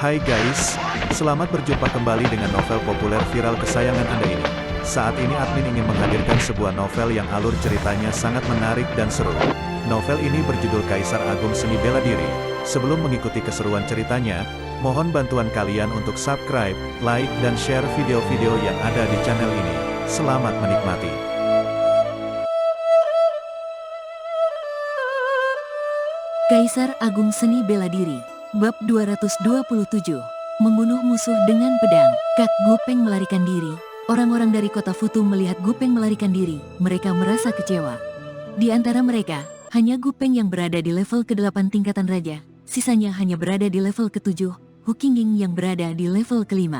Hai guys, selamat berjumpa kembali dengan novel populer viral kesayangan Anda ini. Saat ini admin ingin menghadirkan sebuah novel yang alur ceritanya sangat menarik dan seru. Novel ini berjudul Kaisar Agung Seni Bela Diri. Sebelum mengikuti keseruan ceritanya, mohon bantuan kalian untuk subscribe, like, dan share video-video yang ada di channel ini. Selamat menikmati. Kaisar Agung Seni Bela Diri, Bab 227, Membunuh Musuh dengan Pedang. Kak Gupeng melarikan diri. Orang-orang dari kota Futu melihat Gupeng melarikan diri, mereka merasa kecewa. Di antara mereka, hanya Gupeng yang berada di level ke-8 tingkatan raja, sisanya hanya berada di level ke-7, Hu Qingying yang berada di level ke-5.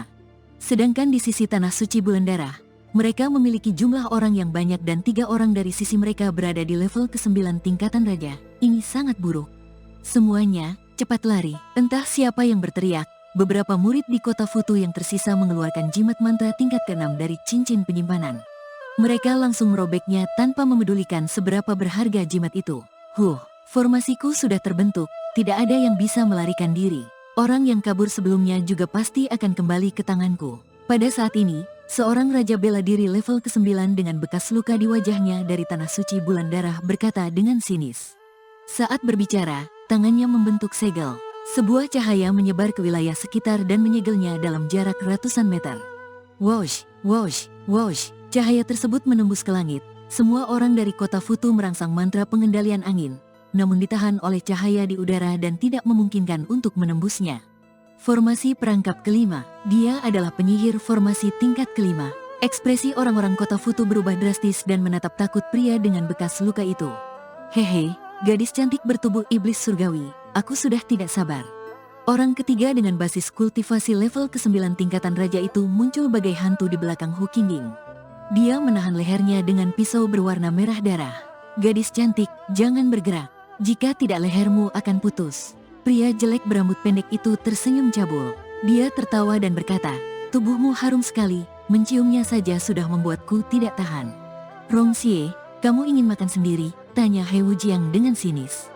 Sedangkan di sisi Tanah Suci Bulan Darah, mereka memiliki jumlah orang yang banyak dan 3 orang dari sisi mereka berada di level ke-9 tingkatan raja. Ini sangat buruk. Semuanya cepat lari. Entah siapa yang berteriak. Beberapa murid di kota Futu yang tersisa mengeluarkan jimat mantra tingkat ke-6 dari cincin penyimpanan. Mereka langsung merobeknya tanpa memedulikan seberapa berharga jimat itu. Formasiku sudah terbentuk. Tidak ada yang bisa melarikan diri. Orang yang kabur sebelumnya juga pasti akan kembali ke tanganku. Pada saat ini, seorang raja bela diri level ke-9 dengan bekas luka di wajahnya dari Tanah Suci Bulan Darah berkata dengan sinis. Saat berbicara, tangannya membentuk segel. Sebuah cahaya menyebar ke wilayah sekitar dan menyegelnya dalam jarak ratusan meter. Whoosh, whoosh, whoosh. Cahaya tersebut menembus ke langit. Semua orang dari kota Futu merangsang mantra pengendalian angin, namun ditahan oleh cahaya di udara dan tidak memungkinkan untuk menembusnya. Formasi perangkap kelima. Dia adalah penyihir formasi tingkat kelima. Ekspresi orang-orang kota Futu berubah drastis dan menatap takut pria dengan bekas luka itu. Hehe. Gadis cantik bertubuh iblis surgawi, aku sudah tidak sabar. Orang ketiga dengan basis kultivasi level ke-9 tingkatan raja itu muncul bagai hantu di belakang Hu Qingying. Dia menahan lehernya dengan pisau berwarna merah darah. Gadis cantik, jangan bergerak, jika tidak lehermu akan putus. Pria jelek berambut pendek itu tersenyum cabul. Dia tertawa dan berkata, tubuhmu harum sekali, menciumnya saja sudah membuatku tidak tahan. Rong Xie, kamu ingin makan sendiri? Tanya He Wujiang dengan sinis.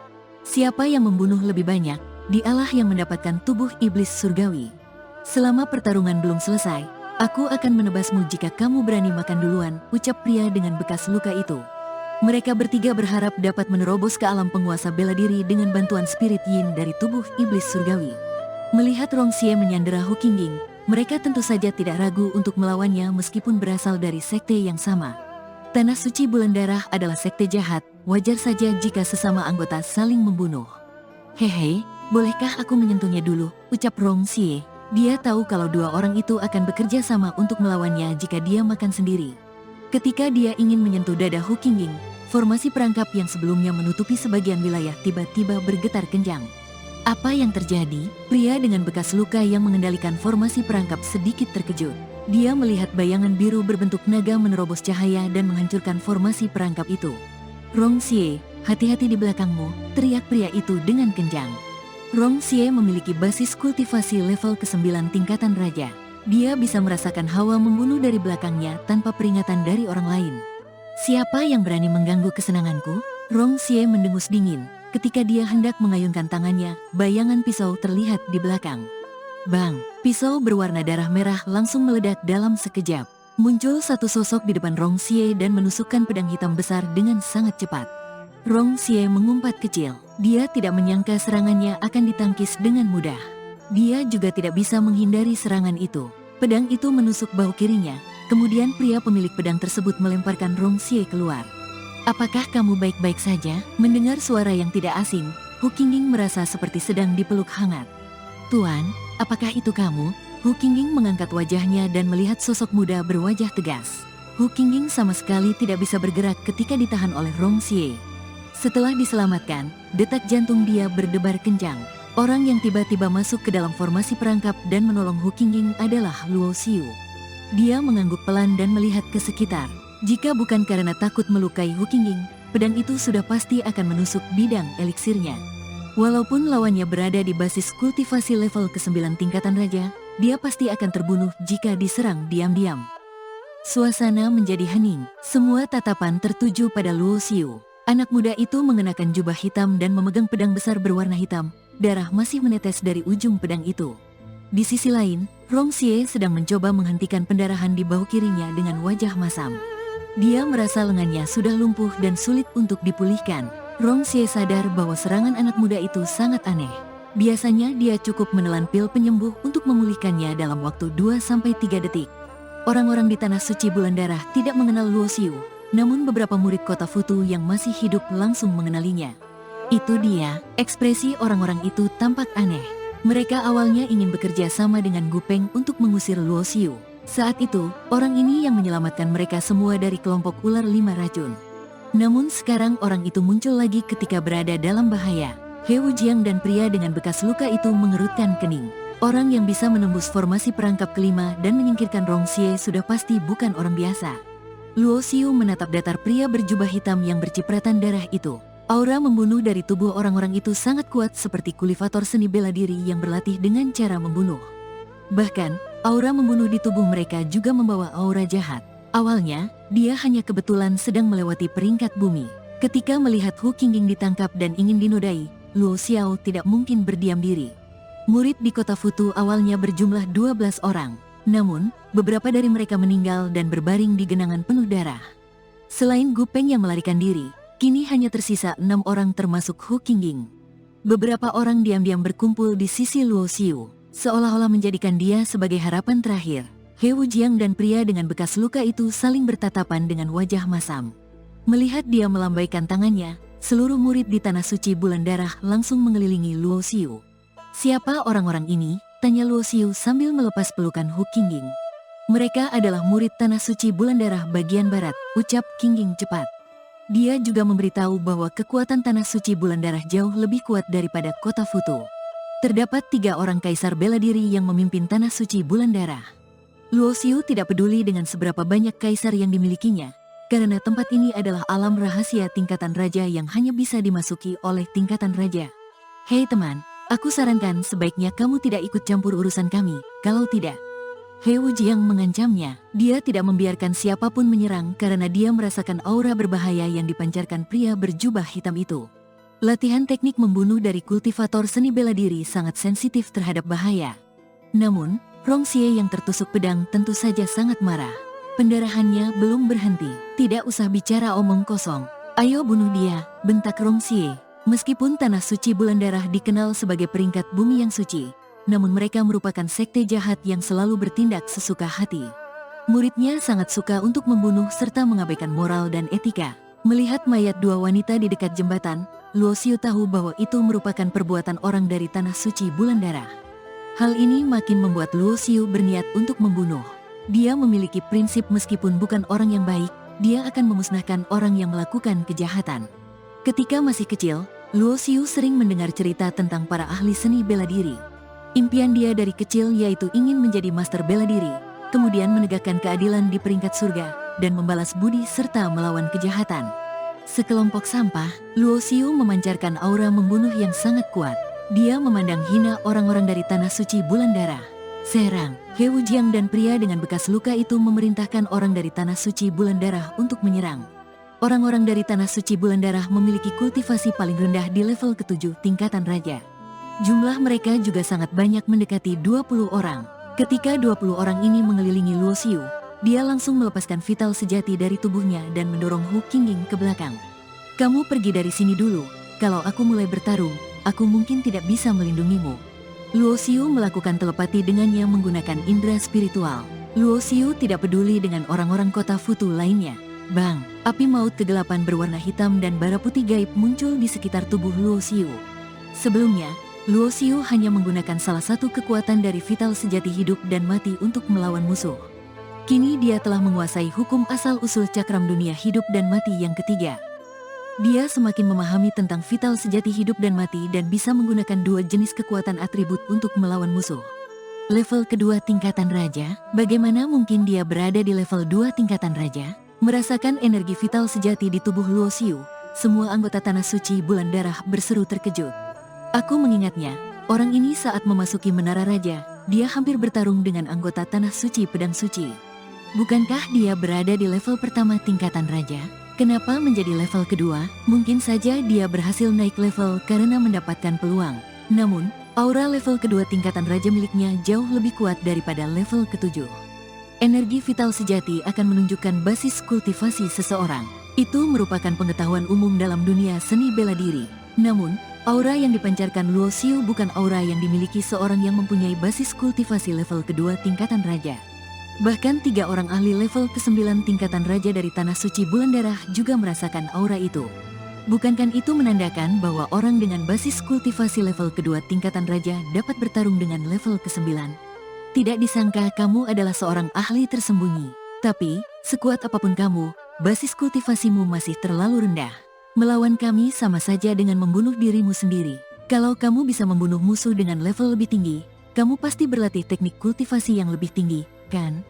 Siapa yang membunuh lebih banyak? Dialah yang mendapatkan tubuh iblis surgawi. Selama pertarungan belum selesai, aku akan menebasmu jika kamu berani makan duluan, ucap pria dengan bekas luka itu. Mereka bertiga berharap dapat menerobos ke alam penguasa bela diri dengan bantuan spirit yin dari tubuh iblis surgawi. Melihat Rong Xie menyandera Hu Qingying, mereka tentu saja tidak ragu untuk melawannya meskipun berasal dari sekte yang sama. Tanah Suci Bulan Darah adalah sekte jahat, wajar saja jika sesama anggota saling membunuh. Hehe, bolehkah aku menyentuhnya dulu, ucap Rong Xie. Dia tahu kalau dua orang itu akan bekerja sama untuk melawannya jika dia makan sendiri. Ketika dia ingin menyentuh dada Hu Qingying, formasi perangkap yang sebelumnya menutupi sebagian wilayah tiba-tiba bergetar kencang. Apa yang terjadi? Pria dengan bekas luka yang mengendalikan formasi perangkap sedikit terkejut. Dia melihat bayangan biru berbentuk naga menerobos cahaya dan menghancurkan formasi perangkap itu. Rong Xie, hati-hati di belakangmu, teriak pria itu dengan kencang. Rong Xie memiliki basis kultivasi level ke-9 tingkatan raja. Dia bisa merasakan hawa membunuh dari belakangnya tanpa peringatan dari orang lain. Siapa yang berani mengganggu kesenanganku? Rong Xie mendengus dingin. Ketika dia hendak mengayunkan tangannya, bayangan pisau terlihat di belakang. Bang! Pisau berwarna darah merah langsung meledak dalam sekejap. Muncul satu sosok di depan Rong Xie dan menusukkan pedang hitam besar dengan sangat cepat. Rong Xie mengumpat kecil. Dia tidak menyangka serangannya akan ditangkis dengan mudah. Dia juga tidak bisa menghindari serangan itu. Pedang itu menusuk bahu kirinya. Kemudian pria pemilik pedang tersebut melemparkan Rong Xie keluar. Apakah kamu baik-baik saja? Mendengar suara yang tidak asing, Hu Qingying merasa seperti sedang dipeluk hangat. Tuan, apakah itu kamu? Hu Qingying mengangkat wajahnya dan melihat sosok muda berwajah tegas. Hu Qingying sama sekali tidak bisa bergerak ketika ditahan oleh Rong Xie. Setelah diselamatkan, detak jantung dia berdebar kencang. Orang yang tiba-tiba masuk ke dalam formasi perangkap dan menolong Hu Qingying adalah Luo Xiu. Dia mengangguk pelan dan melihat ke sekitar. Jika bukan karena takut melukai Hu Qingying, pedang itu sudah pasti akan menusuk bidang eliksirnya. Walaupun lawannya berada di basis kultivasi level ke-9 tingkatan raja, dia pasti akan terbunuh jika diserang diam-diam. Suasana menjadi hening, semua tatapan tertuju pada Luo Xiu. Anak muda itu mengenakan jubah hitam dan memegang pedang besar berwarna hitam, darah masih menetes dari ujung pedang itu. Di sisi lain, Rong Xie sedang mencoba menghentikan pendarahan di bahu kirinya dengan wajah masam. Dia merasa lengannya sudah lumpuh dan sulit untuk dipulihkan. Rong Xie sadar bahwa serangan anak muda itu sangat aneh. Biasanya dia cukup menelan pil penyembuh untuk memulihkannya dalam waktu 2-3 detik. Orang-orang di Tanah Suci Bulan Darah tidak mengenal Luo Xiu, namun beberapa murid kota Futu yang masih hidup langsung mengenalinya. Itu dia, ekspresi orang-orang itu tampak aneh. Mereka awalnya ingin bekerja sama dengan Gu Peng untuk mengusir Luo Xiu. Saat itu, orang ini yang menyelamatkan mereka semua dari kelompok ular 5 racun. Namun sekarang orang itu muncul lagi ketika berada dalam bahaya. He Wujiang dan pria dengan bekas luka itu mengerutkan kening. Orang yang bisa menembus formasi perangkap kelima dan menyingkirkan Rong Xie sudah pasti bukan orang biasa. Luo Xiu menatap datar pria berjubah hitam yang bercipratan darah itu. Aura membunuh dari tubuh orang-orang itu sangat kuat seperti kulifator seni bela diri yang berlatih dengan cara membunuh. Bahkan, aura membunuh di tubuh mereka juga membawa aura jahat. Awalnya, dia hanya kebetulan sedang melewati peringkat bumi. Ketika melihat Hu Qingying ditangkap dan ingin dinodai, Luo Xiao tidak mungkin berdiam diri. Murid di kota Futu awalnya berjumlah 12 orang. Namun, beberapa dari mereka meninggal dan berbaring di genangan penuh darah. Selain Gu Peng yang melarikan diri, kini hanya tersisa 6 orang termasuk Hu Qingying. Beberapa orang diam-diam berkumpul di sisi Luo Xiu, seolah-olah menjadikan dia sebagai harapan terakhir. He Wujiang dan pria dengan bekas luka itu saling bertatapan dengan wajah masam. Melihat dia melambaikan tangannya, seluruh murid di Tanah Suci Bulan Darah langsung mengelilingi Luo Xiu. "Siapa orang-orang ini?" tanya Luo Xiu sambil melepas pelukan Hu Qingying. "Mereka adalah murid Tanah Suci Bulan Darah bagian barat," ucap Qingying cepat. Dia juga memberitahu bahwa kekuatan Tanah Suci Bulan Darah jauh lebih kuat daripada kota Futu. Terdapat 3 orang kaisar bela diri yang memimpin Tanah Suci Bulan Darah. Luo Xiu tidak peduli dengan seberapa banyak kaisar yang dimilikinya, karena tempat ini adalah alam rahasia tingkatan raja yang hanya bisa dimasuki oleh tingkatan raja. "Hei teman, aku sarankan sebaiknya kamu tidak ikut campur urusan kami, kalau tidak." He Wujiang mengancamnya. Dia tidak membiarkan siapapun menyerang karena dia merasakan aura berbahaya yang dipancarkan pria berjubah hitam itu. Latihan teknik membunuh dari kultivator seni bela diri sangat sensitif terhadap bahaya. Namun, Rong Xie yang tertusuk pedang tentu saja sangat marah. Pendarahannya belum berhenti. "Tidak usah bicara omong kosong. Ayo bunuh dia," bentak Rong Xie. Meskipun Tanah Suci Bulan Darah dikenal sebagai peringkat bumi yang suci, namun mereka merupakan sekte jahat yang selalu bertindak sesuka hati. Muridnya sangat suka untuk membunuh serta mengabaikan moral dan etika. Melihat mayat 2 wanita di dekat jembatan, Luo Xiu tahu bahwa itu merupakan perbuatan orang dari Tanah Suci Bulan Darah. Hal ini makin membuat Luo Xiu berniat untuk membunuh. Dia memiliki prinsip meskipun bukan orang yang baik, dia akan memusnahkan orang yang melakukan kejahatan. Ketika masih kecil, Luo Xiu sering mendengar cerita tentang para ahli seni bela diri. Impian dia dari kecil yaitu ingin menjadi master bela diri, kemudian menegakkan keadilan di peringkat surga, dan membalas budi serta melawan kejahatan. Sekelompok sampah, Luo Xiu memancarkan aura membunuh yang sangat kuat. Dia memandang hina orang-orang dari Tanah Suci Bulan Darah. "Serang!" He Wujiang dan pria dengan bekas luka itu memerintahkan orang dari Tanah Suci Bulan Darah untuk menyerang. Orang-orang dari Tanah Suci Bulan Darah memiliki kultivasi paling rendah di level ke-7 tingkatan raja. Jumlah mereka juga sangat banyak mendekati 20 orang. Ketika 20 orang ini mengelilingi Luo Xiu, dia langsung melepaskan vital sejati dari tubuhnya dan mendorong Hu Qingying ke belakang. "Kamu pergi dari sini dulu, kalau aku mulai bertarung, aku mungkin tidak bisa melindungimu." Luo Xiu melakukan telepati dengannya menggunakan indera spiritual. Luo Xiu tidak peduli dengan orang-orang kota Futu lainnya. Bang! Api maut kegelapan berwarna hitam dan bara putih gaib muncul di sekitar tubuh Luo Xiu. Sebelumnya, Luo Xiu hanya menggunakan salah satu kekuatan dari vital sejati hidup dan mati untuk melawan musuh. Kini dia telah menguasai hukum asal-usul cakram dunia hidup dan mati yang ketiga. Dia semakin memahami tentang vital sejati hidup dan mati dan bisa menggunakan 2 jenis kekuatan atribut untuk melawan musuh. Level kedua tingkatan raja, bagaimana mungkin dia berada di level 2 tingkatan raja? Merasakan energi vital sejati di tubuh Luo Xiu, semua anggota Tanah Suci Bulan Darah berseru terkejut. "Aku mengingatnya, orang ini saat memasuki Menara Raja, dia hampir bertarung dengan anggota Tanah Suci Pedang Suci. Bukankah dia berada di level pertama tingkatan raja? Kenapa menjadi level kedua? Mungkin saja dia berhasil naik level karena mendapatkan peluang. Namun, Aura level kedua tingkatan raja miliknya jauh lebih kuat daripada level ketujuh. Energi vital sejati akan menunjukkan basis kultivasi seseorang. Itu merupakan pengetahuan umum dalam dunia seni bela diri. Namun, aura yang dipancarkan Luo Xiu bukan aura yang dimiliki seorang yang mempunyai basis kultivasi level kedua tingkatan raja. Bahkan 3 orang ahli level ke-9 tingkatan raja dari Tanah Suci Bulan Darah juga merasakan aura itu. Bukankah itu menandakan bahwa orang dengan basis kultivasi level kedua tingkatan raja dapat bertarung dengan level ke-9? Tidak disangka kamu adalah seorang ahli tersembunyi. Tapi, sekuat apapun kamu, basis kultivasimu masih terlalu rendah. Melawan kami sama saja dengan membunuh dirimu sendiri. Kalau kamu bisa membunuh musuh dengan level lebih tinggi, kamu pasti berlatih teknik kultivasi yang lebih tinggi, kan?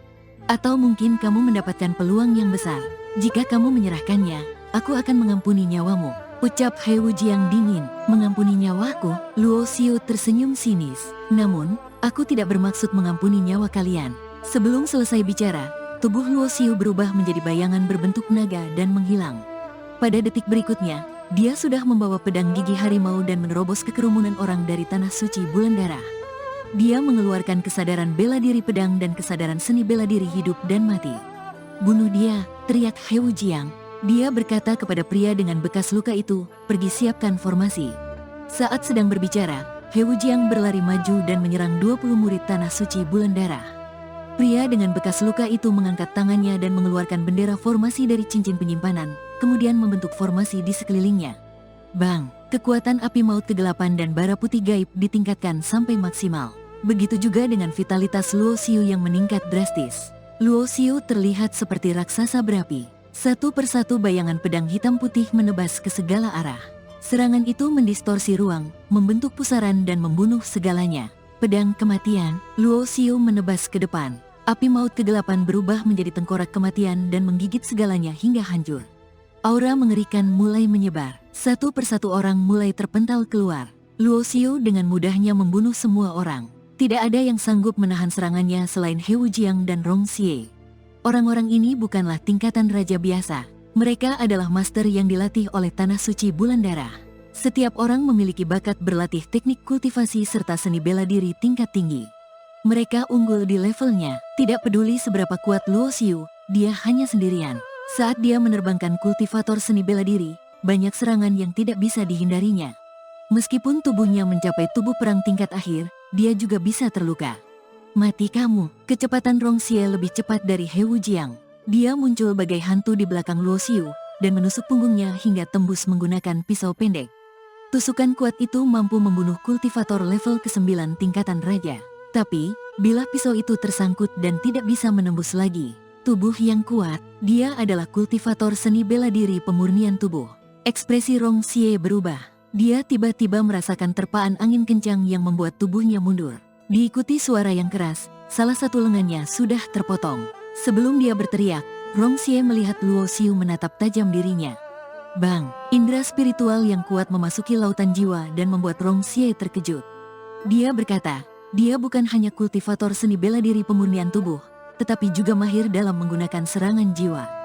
Atau mungkin kamu mendapatkan peluang yang besar. Jika kamu menyerahkannya, aku akan mengampuni nyawamu. Ucap He Wujiang dingin. Mengampuni nyawaku? Luo Xiu tersenyum sinis. Namun, aku tidak bermaksud mengampuni nyawa kalian. Sebelum selesai bicara, tubuh Luo Xiu berubah menjadi bayangan berbentuk naga dan menghilang. Pada detik berikutnya, dia sudah membawa pedang gigi harimau dan menerobos ke kerumunan orang dari Tanah Suci Bulan Darah. Dia mengeluarkan kesadaran bela diri pedang dan kesadaran seni bela diri hidup dan mati. Bunuh dia, teriak He Wujiang. Dia berkata kepada pria dengan bekas luka itu, pergi siapkan formasi. Saat sedang berbicara, He Wujiang berlari maju dan menyerang 20 murid Tanah Suci Bulan Darah. Pria dengan bekas luka itu mengangkat tangannya dan mengeluarkan bendera formasi dari cincin penyimpanan, kemudian membentuk formasi di sekelilingnya. Bang, kekuatan api maut kegelapan dan bara putih gaib ditingkatkan sampai maksimal. Begitu juga dengan vitalitas Luo Xiu yang meningkat drastis. Luo Xiu terlihat seperti raksasa berapi. Satu persatu bayangan pedang hitam putih menebas ke segala arah. Serangan itu mendistorsi ruang, membentuk pusaran dan membunuh segalanya. Pedang kematian, Luo Xiu menebas ke depan. Api maut kegelapan berubah menjadi tengkorak kematian dan menggigit segalanya hingga hancur. Aura mengerikan mulai menyebar. Satu persatu orang mulai terpental keluar. Luo Xiu dengan mudahnya membunuh semua orang. Tidak ada yang sanggup menahan serangannya selain He Wujiang dan Rong Xie. Orang-orang ini bukanlah tingkatan raja biasa. Mereka adalah master yang dilatih oleh Tanah Suci Bulan Darah. Setiap orang memiliki bakat berlatih teknik kultivasi serta seni bela diri tingkat tinggi. Mereka unggul di levelnya. Tidak peduli seberapa kuat Luo Xiu, dia hanya sendirian. Saat dia menerbangkan kultivator seni bela diri, banyak serangan yang tidak bisa dihindarinya. Meskipun tubuhnya mencapai tubuh perang tingkat akhir, dia juga bisa terluka. Mati kamu. Kecepatan Rong Xie lebih cepat dari He Wujiang. Dia muncul bagai hantu di belakang Luo Xiu dan menusuk punggungnya hingga tembus menggunakan pisau pendek. Tusukan kuat itu mampu membunuh kultivator level ke-9 tingkatan raja. Tapi, bila pisau itu tersangkut dan tidak bisa menembus lagi, tubuh yang kuat, dia adalah kultivator seni bela diri pemurnian tubuh. Ekspresi Rong Xie berubah. Dia tiba-tiba merasakan terpaan angin kencang yang membuat tubuhnya mundur. Diikuti suara yang keras, salah satu lengannya sudah terpotong. Sebelum dia berteriak, Rong Xie melihat Luo Xiu menatap tajam dirinya. Bang, indera spiritual yang kuat memasuki lautan jiwa dan membuat Rong Xie terkejut. Dia berkata, dia bukan hanya kultivator seni bela diri pemurnian tubuh, tetapi juga mahir dalam menggunakan serangan jiwa.